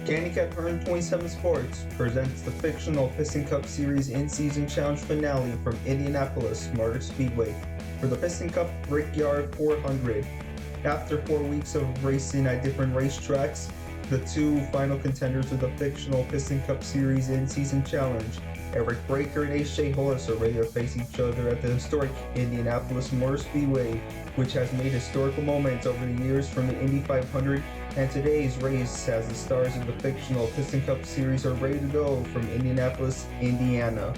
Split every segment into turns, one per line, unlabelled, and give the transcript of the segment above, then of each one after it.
Handicap Earn 27 Sports presents the Fictional Piston Cup Series in-season challenge finale from Indianapolis Speedway for the Piston Cup Brickyard 400. After 4 weeks of racing at different racetracks, the two final contenders of the Fictional Piston Cup Series in-season challenge, Eric Breaker and A.J. Hollis, are ready to face each other at the historic Indianapolis Speedway, which has made historical moments over the years from the Indy 500 and today's race, as the stars of the Fictional Piston Cup Series are ready to go from Indianapolis, Indiana.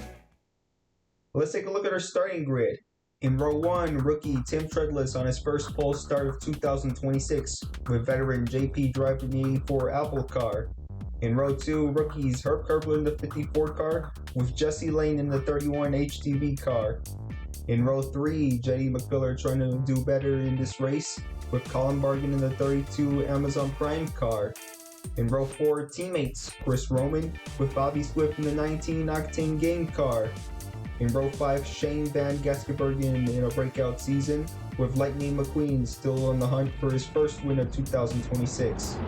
Let's take a look at our starting grid. In row 1, rookie Tim Treadless on his first pole start of 2026, with veteran JP driving the 84 Apple car. In row 2, rookies Herb Kerbler in the 54 car, with Jesse Lane in the 31 HTV car. In row 3, Jetty McMiller trying to do better in this race, with Colin Bargan in the 32 Amazon Prime car. In row 4, teammates Chris Roman with Bobby Swift in the 19 Octane Game car. In row 5, Shane Van Gaskenbergen in a breakout season, with Lightning McQueen still on the hunt for his first win of 2026.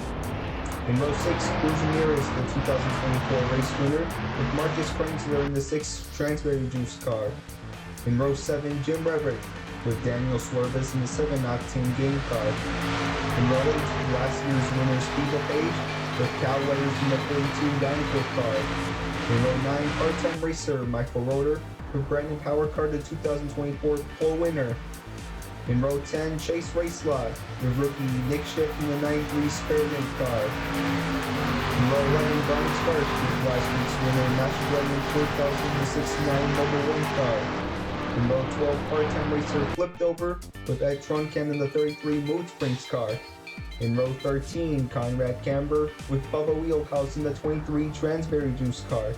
In row 6, Cruz Ramirez, the 2024 race winner, with Marcus Krensler in the 6 Transberry Juice car. In row 7, Jim Reverick, with Daniel Swervis in the 7 Octane Game car. In row 8, last year's winner Steve LePage, with Cal Weathers in the 42 Dynaco car. In row 9, part-time racer Michael Roeder, with Brandon Power car, the 2024 pole winner. In row 10, Chase Racelaw, with rookie Nick Schiff in the 93 Spearmint car. In row 11, Brian Stark, with last week's winner National Legend 4069 Mobile 1 car. In row 12, part-time racer Flipped Over, with Ed Truncan in the 33 Mood Springs car. In row 13, Conrad Camber, with Bubba Wheelhouse in the 23 Transberry Juice car.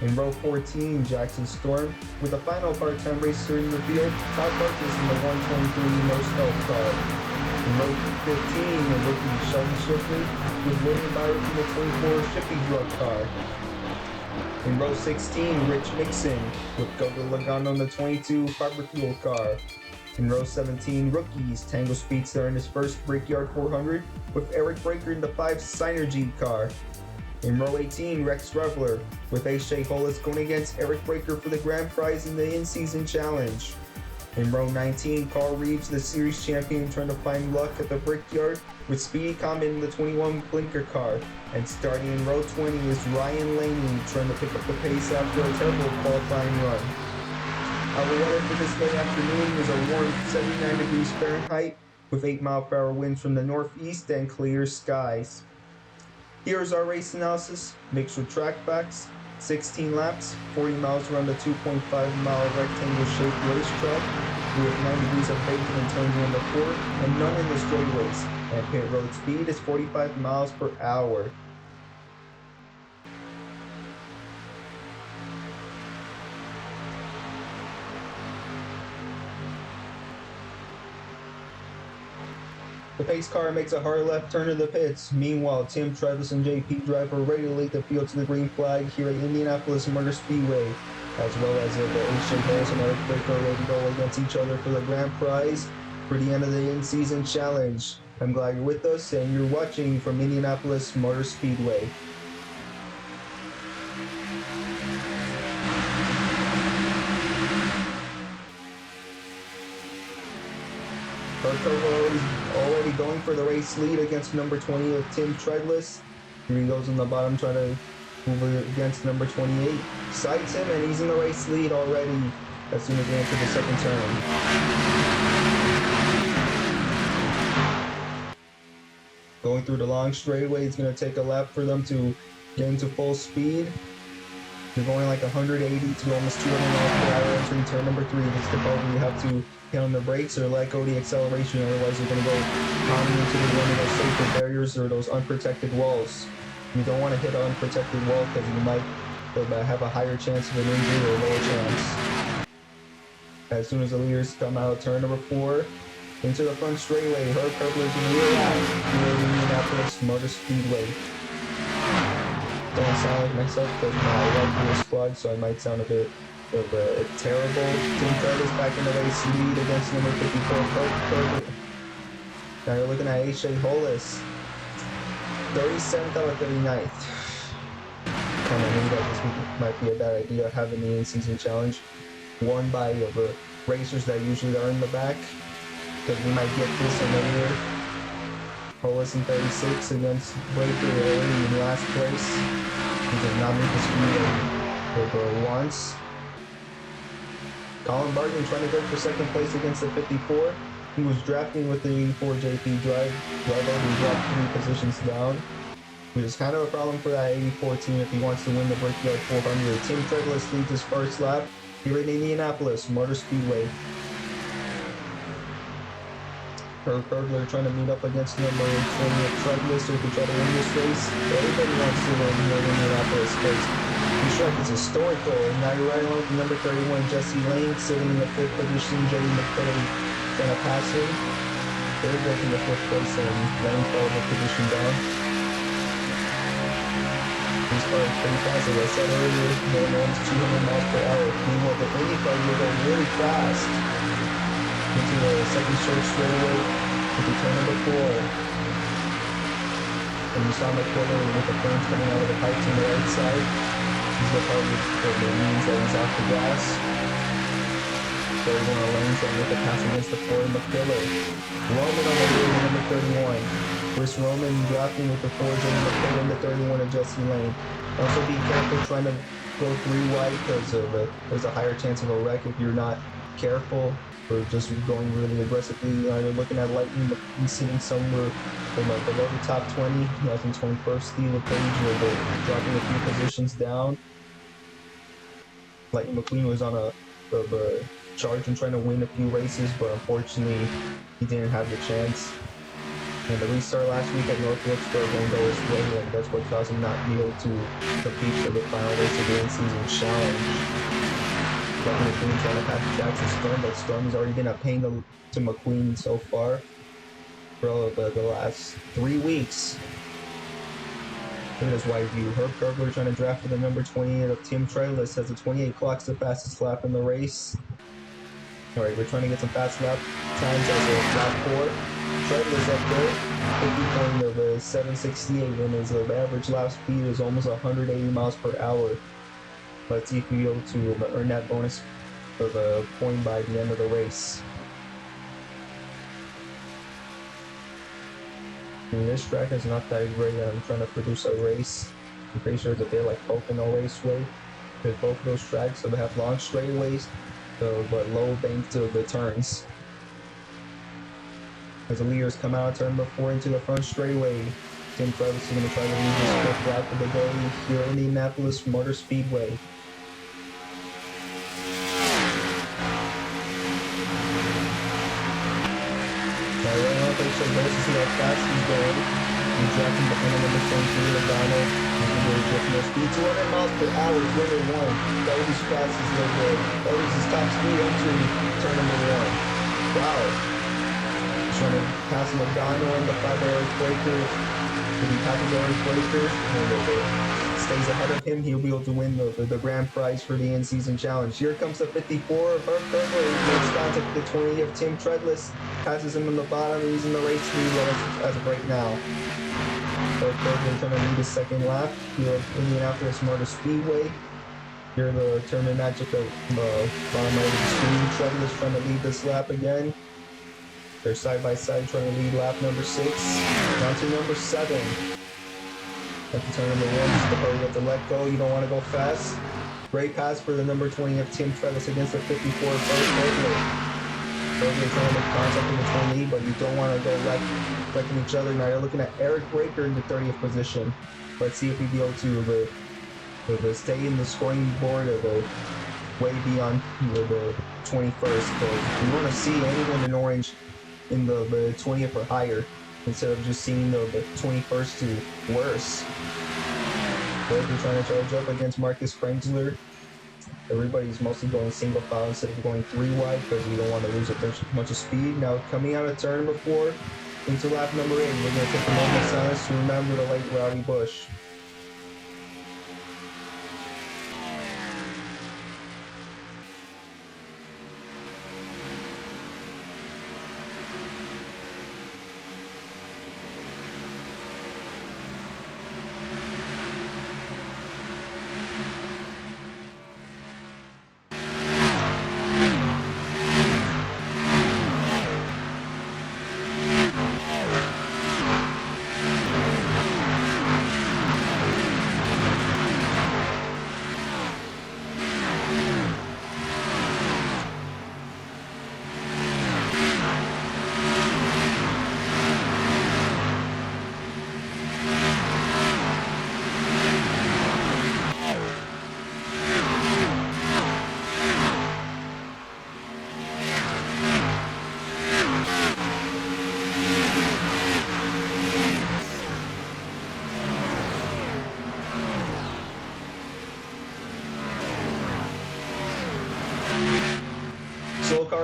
In row 14, Jackson Storm, with the final part-time racer in the field, Todd Marcus in the 123 No Stealth car. In row 15, rookie Sheldon Shipley, with William Byron in the 24 Shipping Drug car. In row 16, Rich Nixon, with Gogo Logano in the 22 Fiber Fuel car. In row 17, rookies Tango Speedster in his first Brickyard 400, with Eric Breaker in the 5 Synergy car. In row 18, Rex Reveler, with A.J. Hollis going against Eric Breaker for the grand prize in the in-season challenge. In row 19, Carl Reeves, the series champion, trying to find luck at the Brickyard, with Speedy Common in the 21 Blinker car. And starting in row 20 is Ryan Laney, trying to pick up the pace after a terrible qualifying run. Our weather for this late afternoon is a warm 79 degrees Fahrenheit, with 8-mile-per-hour winds from the northeast and clear skies. Here's our race analysis, mixed with track facts. 16 laps, 40 miles around the 2.5-mile rectangle-shaped racetrack, with 9 degrees of bacon and turns 1 to 4, and none in the straightaways. And pit road speed is 45 miles per hour. The pace car makes a hard left turn to the pits. Meanwhile, Tim Treadless and JP Drive are ready to lead the field to the green flag here at Indianapolis Speedway, as well as the A.J. Hollis and Eric Breaker are ready to go against each other for the grand prize for the end of the in-season challenge. I'm glad you're with us and you're watching from Indianapolis Speedway. Herb already going for the race lead against number 20 of Tim Treadless. Here he goes on the bottom trying to move against number 28. Sights him and he's in the race lead already as soon as they enter the second turn. Going through the long straightaway, it's going to take a lap for them to get into full speed. They're going like 180 to almost 200 miles per hour entering turn number 3. This could probably have to hit on the brakes or let go the acceleration, otherwise they're going to go pounding into one of those safety barriers or those unprotected walls. You don't want to hit an unprotected wall because you might have a higher chance of an injury or a lower chance. As soon as the leaders come out, turn number 4, into the front straightaway, Herb Kerbler's in the rear lap here in Indianapolis Speedway. Don't sound like myself, but my right ear is plugged, so I might sound a bit of a terrible. Tim Treadless back in the race lead against number 54, Herb Kerbler. Now you're looking at A.J. Hollis. 37th out of 39th. Kind of knew that this might be a bad idea having the in-season challenge won by the racers that usually are in the back, because we might get this earlier. Polis in 36 against Breaker already in last place. He did not make the speed once. Colin Barton trying to go for second place against the 54. He was drafting with the 84 JP drive. He dropped 3 positions down, which is kind of a problem for that 84 team if he wants to win the Brickyard 400. Tim Treadless leads his first lap here in Indianapolis Motor Speedway. Herb Bergler trying to meet up against number 20 of Treadless so he can try to win this race. Everybody wants to win here in Indianapolis because this track is historical. And now you're right along with number 31 Jesse Lane sitting in the 5th position. Jody McCurdy trying to pass him. They're going in the 5th place and Lane fell the position down. He's started pretty fast, as I said earlier, going almost 200 miles per hour. Meanwhile, the IndyCar will go really fast into the second short straightaway into turn number 4. And you saw McCullough with the flames coming out of the pipes on the right side. He's the part that means that he's off the gas. So he's on the lane trying to get the pass against the Ford McCullough. Roman on the wheel, number 31. Chris Roman drafting with the 4 Jimmy McCullough and the 31 of Jesse Lane. Also be careful trying to go 3 wide because there's a higher chance of a wreck if you're not careful or just going really aggressively. You're looking at Lightning McQueen sitting somewhere from below the top 20. I think 21st Steve LePage dropping a few positions down. Lightning McQueen was on a charge and trying to win a few races, but unfortunately he didn't have the chance. And the restart last week at North Wilkesboro didn't go his way, and that's what caused him not to be able to compete for the final race of the in-season challenge. Lightning McQueen trying to pass Jackson Storm, but Storm has already been a pain to McQueen so far for the last 3 weeks. Look at his wide view. Herb Gergler trying to draft for the number 28 of Tim Treadless has a 28 clocks the fastest lap in the race. Alright, we're trying to get some fast lap times as a lap 4. Treadless up there, 50 point of 768 and his average lap speed is almost 180 miles per hour. Let's see if we'll be able to earn that bonus of a point by the end of the race. And this track is not that great. I'm trying to produce a race. I'm pretty sure it's a bit like Pocono Raceway, because both of those tracks have long straightaways, but low banked the turns. As the leaders come out, turn number 4 into the front straightaway. Tim Travis is going to try to lead this 5th lap of the day here in Indianapolis Motor Speedway. Now, right now, they show Rose to see how fast he's going. He's drafting behind number 23, Logano. He's going to go with speed 200 miles per hour, winner 1. That was his fastest little bit. That was his top speed entry, turn number 1. Wow. Trying to pass Logano and the 5 Eric Breaker. If he passes Eric Breaker and stays ahead of him, he'll be able to win the grand prize for the in-season challenge. Here comes the 54 of Herb Bergler. He makes contact with the 20 of Tim Treadless. Passes him in the bottom. He's in the race lead as of right now. Herb Bergler trying to lead his second lap here at Indianapolis Motor Speedway. Here the tournament match at the bottom right of the screen. Treadless trying to lead this lap again. They're side by side trying to lead lap number 6. Down to number 7. At the turn number 1, just to hurry up to let go. You don't want to go fast. Great pass for the number 20 of Tim Treadless against the 54 of Bergler. Bergler trying to make contact in the 20, but you don't want to go wrecking each other. Now you're looking at Eric Breaker in the 30th position. Let's see if we be able to stay in the scoring board of the way beyond the 21st. Because you want to see anyone in orange in the 20th or higher, instead of just seeing the 21st to worse. Berger trying to charge up against Marcus Kremsler. Everybody's mostly going single file instead of going 3 wide because you don't want to lose a bunch of speed. Now coming out of turn number 4 into lap number 8, we're going to take a moment of silence to remember the late Rowdy Bush.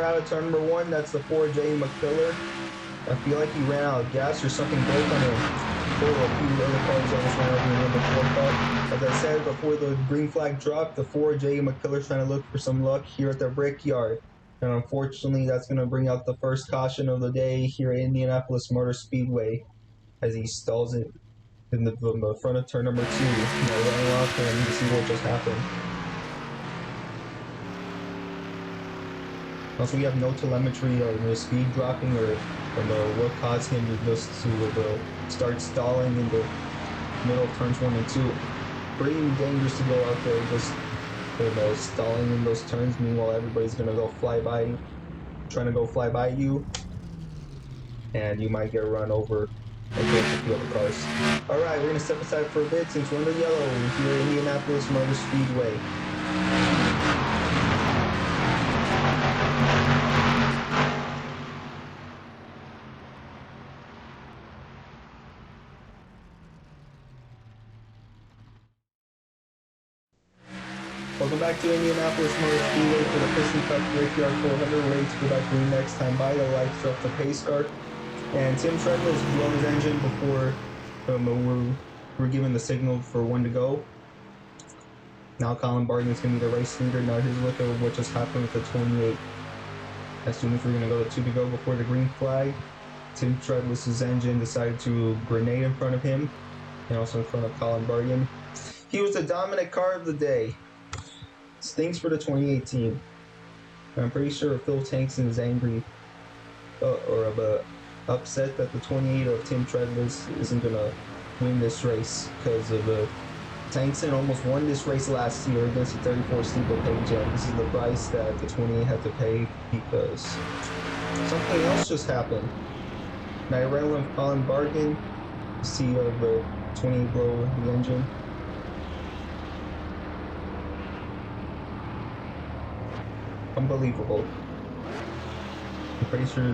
out of turn number 1. That's the 4J McPiller. I feel like he ran out of gas or something broke on him. Oh, a few other cars almost ran over the number 4 car. As I said before the green flag dropped, the 4J McPiller's trying to look for some luck here at the Brickyard. And unfortunately, that's going to bring out the first caution of the day here at Indianapolis Motor Speedway as he stalls it in the front of turn number 2. Running off and you see what just happened. Also, we have no telemetry or no speed dropping or what caused him to just to start stalling in the middle of turns 1 and 2. Pretty dangerous to go out there just stalling in those turns. Meanwhile, everybody's gonna go trying to go fly by you, and you might get run over against a few other cars. All right, we're gonna step aside for a bit since we're in the yellow here at Indianapolis Motor Speedway. Welcome back to Indianapolis Motor Speedway for the Piston Cup Brickyard 400. We're ready to go back green next time by. The lights are up the pace car. And Tim Treadless blew his engine before we're given the signal for 1 to go. Now Colin Barton's going to be the race leader. Now here's a look at what just happened with the 28. As soon as we're going to go to 2 to go before the green flag, Tim Treadless's engine decided to grenade in front of him and also in front of Colin Barton. He was the dominant car of the day. Stinks for the 2018. I'm pretty sure Phil Tankson is angry or upset that the 28 of Tim Treadless isn't gonna win this race because of Tankson almost won this race last year against the 34 steeple page, and this is the price that the 28 had to pay because something else just happened. Now I ran with Colin Barton. See the 28 blow the engine. Unbelievable. I'm pretty sure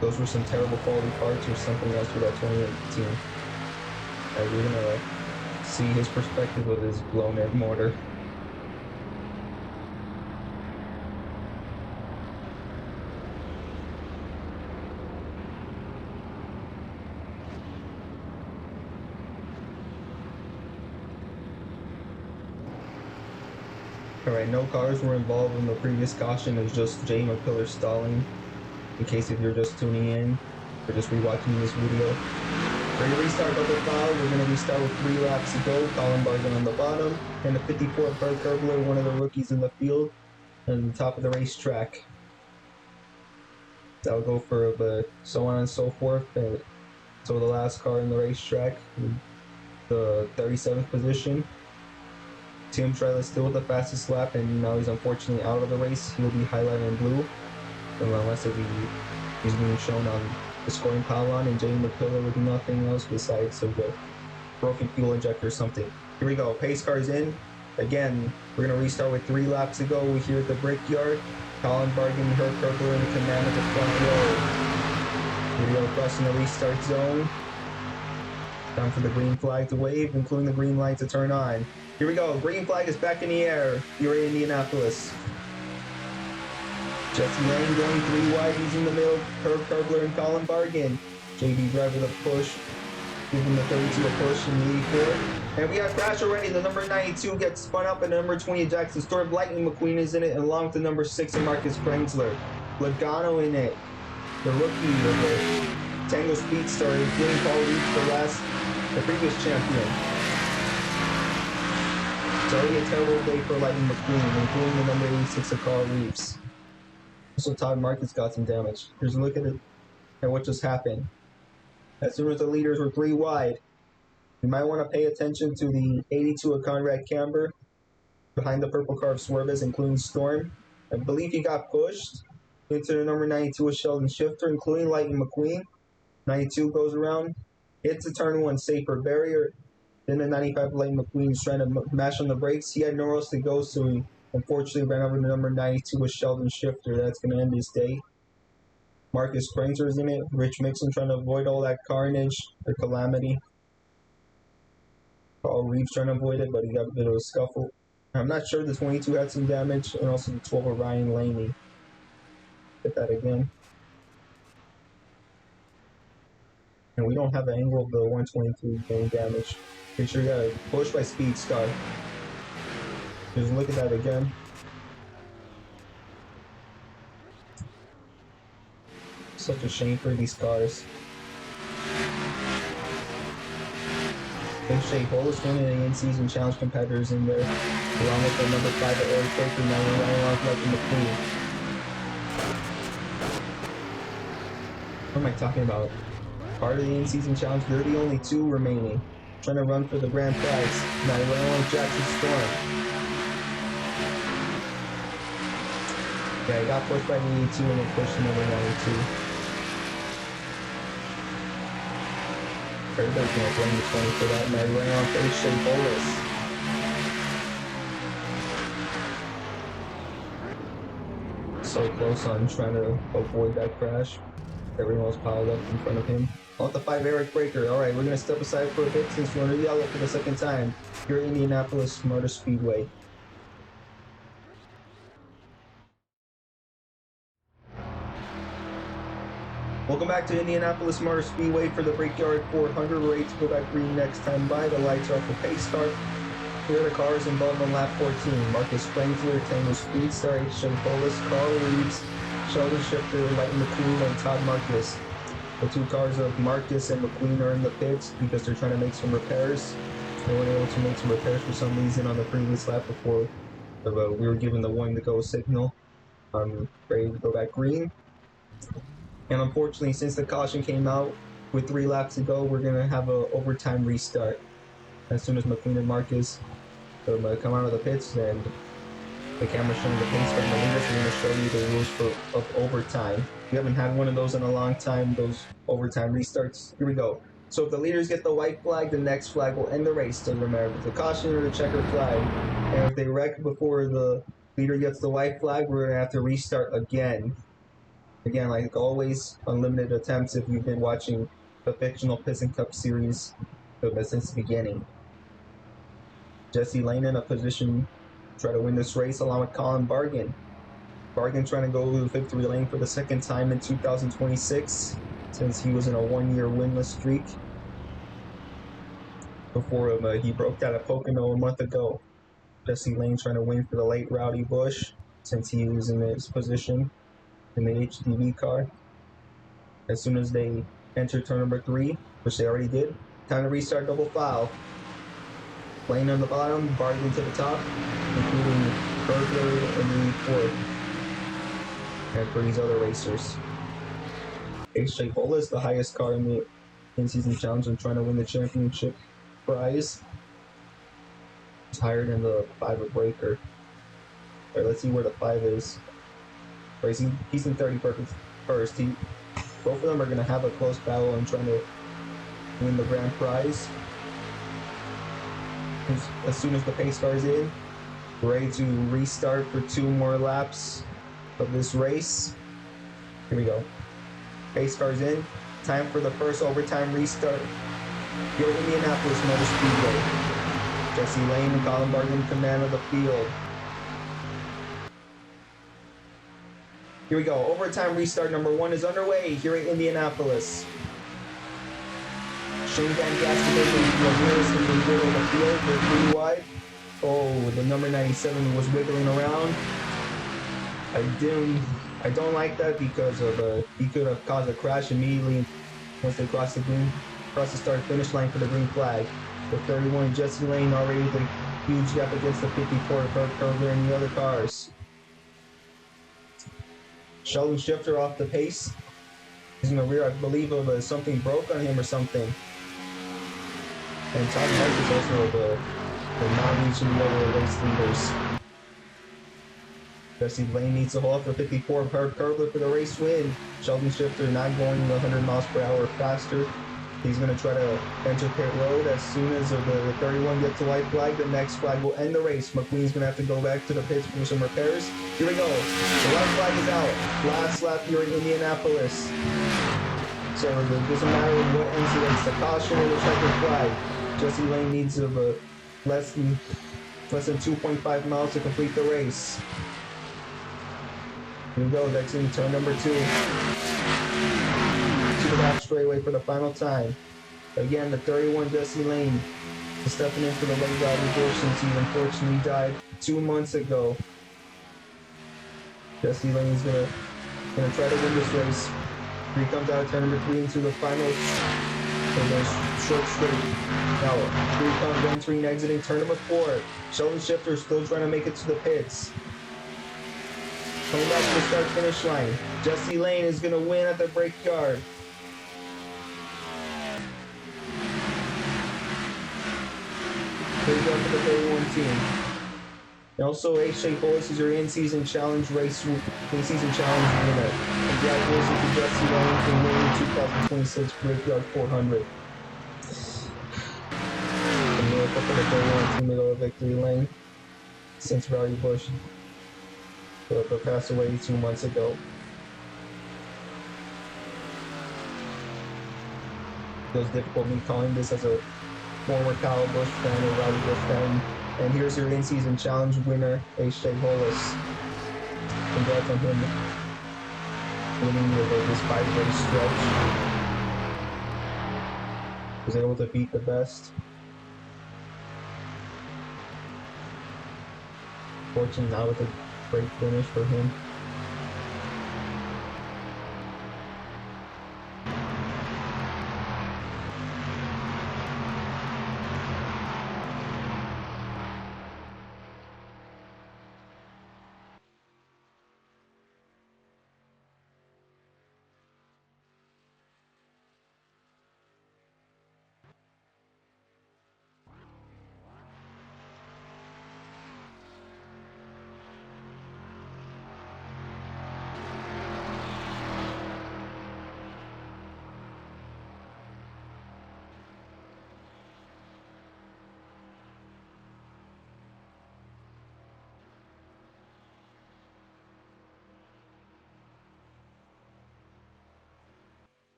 those were some terrible quality parts or something else for that 2018. And we're gonna see his perspective of his blown air motor. Alright, no cars were involved in the previous caution. It was just Jay McPiller stalling. In case if you're just tuning in or just rewatching this video. We're going to restart double file. We're going to restart with 3 laps to go. Colin Barton on the bottom. And the 54 Bert Kerbler, one of the rookies in the field. And the top of the racetrack. That'll go for so on and so forth. So the last car in the racetrack, the 37th position. Tim Treadless still with the fastest lap, and now he's unfortunately out of the race. He'll be highlighted in blue, unless he's being shown on the scoring pylon, and Jay McPiller with nothing else besides a broken fuel injector or something. Here we go, pace car's in. Again, we're going to restart with 3 laps to go. We're here at the Brickyard. Colin Barton and Herb Kerbler in command of the front row. Here we go, crossing the restart zone. Time for the green flag to wave, including the green light to turn on. Here we go, green flag is back in the air. You're in Indianapolis. Jesse Lane going 3 wide, he's in the middle. Herb Kerbler and Colin Barton. JB driver the push, giving the 32 a push in the 84. And we got a crash already. The number 92 gets spun up, and the number 20 Jackson Storm. Lightning McQueen is in it, along with the number 6 and Marcus Krensler. Logano in it. The rookie of the Tango Speedstar, including Paul Reed, the previous champion. It's already a terrible day for Lightning McQueen, including the number 86 of Carl Reeves. Also, Todd Marcus got some damage. Here's a look at it and what just happened. As soon as the leaders were 3 wide, you might want to pay attention to the 82 of Conrad Camber behind the purple car of Swerves, including Storm. I believe he got pushed into the number 92 of Sheldon Shifter, including Lightning McQueen. 92 goes around, hits the turn 1 safer barrier. Then the 95 Lightning McQueen is trying to mash on the brakes. He had nowhere else to go, so he unfortunately ran over the number 92 with Sheldon Shifter. That's going to end his day. Marcus Springer's in it. Rich Mixon trying to avoid all that carnage or calamity. Paul Reeves trying to avoid it, but he got a bit of a scuffle. I'm not sure the 22 had some damage, and also the 12 of Ryan Laney. Hit that again. And we don't have the angle of the 123 getting damage. Pretty sure you got a push by Speed Star. Just look at that again. Such a shame for these cars. Big shape, Bolus winning the in-season challenge competitors in there, along with the number 5 at Eric Baker, now we're running off like in the McQueen. What am I talking about? Part of the in-season challenge, they're the only 2 remaining. Trying to run for the grand prize. Now we're running on Jackson Storm. Yeah, he got pushed by the 82 and then pushed number 92. Everybody's gonna blame the 20 for that, and I ran on face shape Bolus. So close on trying to avoid that crash. Everyone was piled up in front of him. On the 5 Eric Breaker. Alright, we're gonna step aside for a bit since we're under yellow for the second time. Here at Indianapolis Motor Speedway. Welcome back to Indianapolis Motor Speedway for the Brickyard 400. We're ready to go back green next time by. The lights are off the pace start. Here are the cars involved on lap 14. Marcus Springfield, Tango Speed Star, H.J. Bolus, Carl Reeves, Sheldon Shifter, Lightning McQueen, and Todd Marcus. The 2 cars of Marcus and McQueen are in the pits because they're trying to make some repairs. They weren't able to make some repairs for some reason on the previous lap before we were given the 1 to go signal. Ready to go back green. And unfortunately, since the caution came out with 3 laps to go, we're going to have an overtime restart. As soon as McQueen and Marcus come out of the pits, and the camera's showing the pace start in the leaders, we're going to show you the rules of overtime. We haven't had one of those in a long time, those overtime restarts. Here we go. So if the leaders get the white flag, the next flag will end the race. Doesn't matter if it's a caution or the checker flag. And if they wreck before the leader gets the white flag, we're going to have to restart again. Again, like always, unlimited attempts if you've been watching the Fictional Piston Cup series since the beginning. Jesse Lane in a position to try to win this race along with Colin Bargan. Bargan trying to go to the victory lane for the second time in 2026 since he was in a 1-year winless streak before he broke that at Pocono a month ago. Jesse Lane trying to win for the late Rowdy Bush since he was in his position in the HDV car. As soon as they enter turn number 3, which they already did, time to restart double file. Lane on the bottom, Bargan to the top, including Berger and the 4th. And for these other racers. H.J. Bolus, the highest car in the in-season challenge and trying to win the championship prize. It's higher than the 5 of Breaker. Alright, let's see where the 5 is. He's in 31st. Both of them are going to have a close battle and trying to win the grand prize. As soon as the pace car is in, we're ready to restart for 2 more laps of this race. Here we go. Pace car is in. Time for the first overtime restart. Here at Indianapolis Motor Speedway. Jesse Lane and Colin Bargan in command of the field. Here we go. Overtime restart number 1 is underway here at Indianapolis. Shane Van Gaston is the nearest in the middle of the field. They're 3 wide. Oh, the number 97 was wiggling around. I don't like that because of he could have caused a crash immediately once they crossed the start finish line for the green flag. The 31 Jesse Lane already with a huge gap against the 54 Kurt Kerber and the other cars. Sheldon Shifter off the pace. He's in the rear, I believe, of something broke on him or something. And Todd Marcus also the non-reaching lower race leaders. Jesse Lane needs to hold up for 54 Kurt Kerber for the race win. Sheldon Shifter not going 100 miles per hour faster. He's going to try to enter pit road as soon as the 31 gets the white flag. The next flag will end the race. McQueen's going to have to go back to the pits for some repairs. Here we go. The white flag is out. Last lap here in Indianapolis. So it doesn't matter what ends the race, the caution or the checkered flag. Jesse Lane needs less than Less than 2.5 miles to complete the race. Here we go, that's in turn number 2. To the back straightaway for the final time. Again, the 31 Jesse Lane is stepping in for the late Rodney Bush since he unfortunately died 2 months ago. Jesse Lane is gonna try to win this race. Here he comes out of turn number 3 into the final short straight. Now, here he comes entering, exiting turn number 4. Sheldon Shifter still trying to make it to the pits. Coming back to the start finish line. Jesse Lane is going to win at the Brickyard. Here we go for the 31 team. And also, H.J. Hollis is your in-season challenge winner. Congratulations to Jesse Lane for winning the 2026 Brickyard 400. A miracle for the 31 team to go to victory lane since Rodney Bush passed away 2 months ago. It was difficult me calling this as a former Kyle Busch fan or Rodney Bush fan. And here's your in-season challenge winner, H.J. Hollis. Congrats on him winning this 5-race stretch. Was able to beat the best. Fortunately, not with a great finish for him.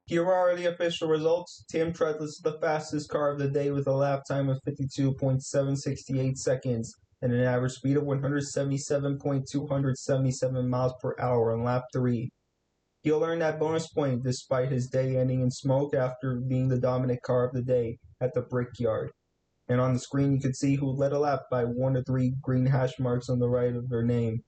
Here are the official results. Tim Treadless is the fastest car of the day with a lap time of 52.768 seconds and an average speed of 177.277 miles per hour on lap 3. He'll earn that bonus point despite his day ending in smoke after being the dominant car of the day at the Brickyard. And on the screen you can see who led a lap by 1 to 3 green hash marks on the right of their name.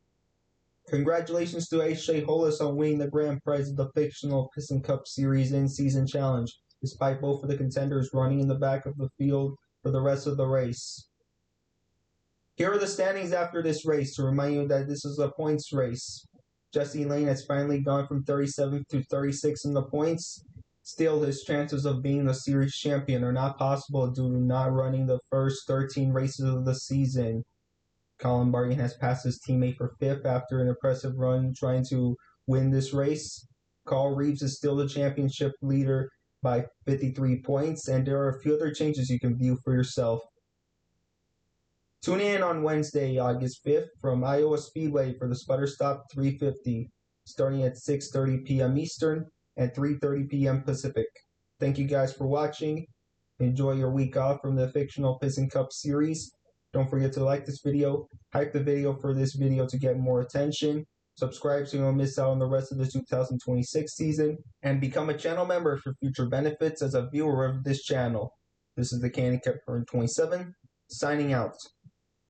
Congratulations to H.J. Hollis on winning the grand prize of the Fictional Piston Cup Series in-season challenge, despite both of the contenders running in the back of the field for the rest of the race. Here are the standings after this race to remind you that this is a points race. Jesse Lane has finally gone from 37th to 36th in the points. Still, his chances of being the series champion are not possible due to not running the first 13 races of the season. Colin Barton has passed his teammate for 5th after an impressive run trying to win this race. Carl Reeves is still the championship leader by 53 points, and there are a few other changes you can view for yourself. Tune in on Wednesday, August 5th from Iowa Speedway for the Sputter Stop 350, starting at 6:30 p.m. Eastern. and 3:30 p.m. Pacific. Thank you guys for watching. Enjoy your week off from the Fictional Piston Cup series. Don't forget to like this video, hype the video for this video to get more attention, subscribe so you don't miss out on the rest of the 2026 season, and become a channel member for future benefits as a viewer of this channel. This is the Candy Cat 27, signing out.